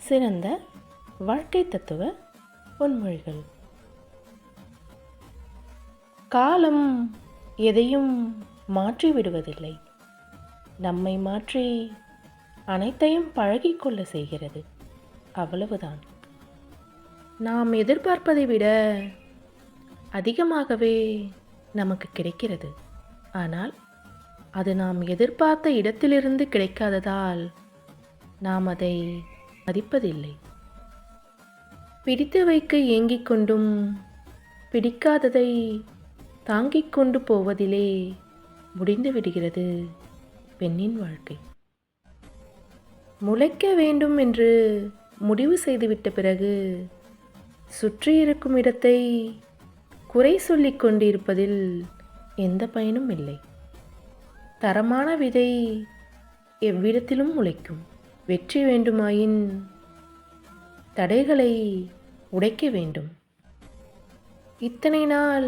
சிறந்த வாழ்க்கை தத்துவ பொன்மொழிகள். காலம் எதையும் மாற்றி விடுவதில்லை, நம்மை மாற்றி அனைத்தையும் பழகிக்கொள்ள செய்கிறது. அவ்வளவுதான். நாம் எதிர்பார்ப்பதை விட அதிகமாகவே நமக்கு கிடைக்கிறது. ஆனால் அது நாம் எதிர்பார்த்த இடத்திலிருந்து கிடைக்காததால் நாம் அதை மதிப்பதில்லை. பிடித்து வைக்க ஏங்கிக் கொண்டும் பிடிக்காததை தாங்கிக் கொண்டு போவதிலே முடிந்து விடுகிறது பெண்ணின் வாழ்க்கை. முளைக்க வேண்டும் என்று முடிவு செய்துவிட்ட பிறகு சுற்றியிருக்கும் இடத்தை குறை சொல்லிக் கொண்டிருப்பதில் எந்த பயனும் இல்லை. தரமான விதை எவ்விடத்திலும் முளைக்கும். வெற்றி வேண்டுமாயின் தடைகளை உடைக்க வேண்டும். இத்தனை நாள்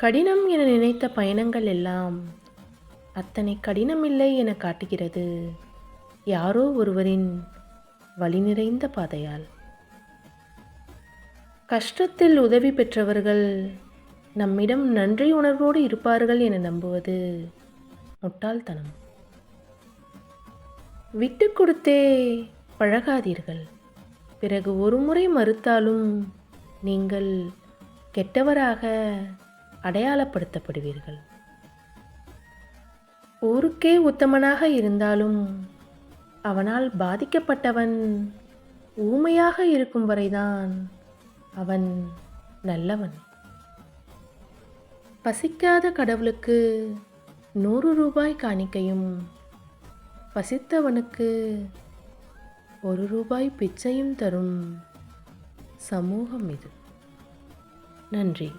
கடினம் என நினைத்த பயணங்கள் எல்லாம் அத்தனை கடினமில்லை என காட்டுகிறது யாரோ ஒருவரின் வழி நிறைந்த பாதையால். கஷ்டத்தில் உதவி பெற்றவர்கள் நம்மிடம் நன்றி உணர்வோடு இருப்பார்கள் என நம்புவது முட்டாள்தனம். விட்டு கொடுத்தே பழகாதீர்கள். பிறகு ஒரு முறை மறுத்தாலும் நீங்கள் கெட்டவராக அடையாளப்படுத்தப்படுவீர்கள். ஊருக்கே உத்தமனாக இருந்தாலும் அவனால் பாதிக்கப்பட்டவன் ஊமையாக இருக்கும் வரைதான் அவன் நல்லவன். பசிக்காத கடவுளுக்கு 100 ரூபாய் காணிக்கையும் பசித்தவனுக்கு 1 ரூபாய் பிச்சையும் தரும் சமூகம் இது. நன்றி.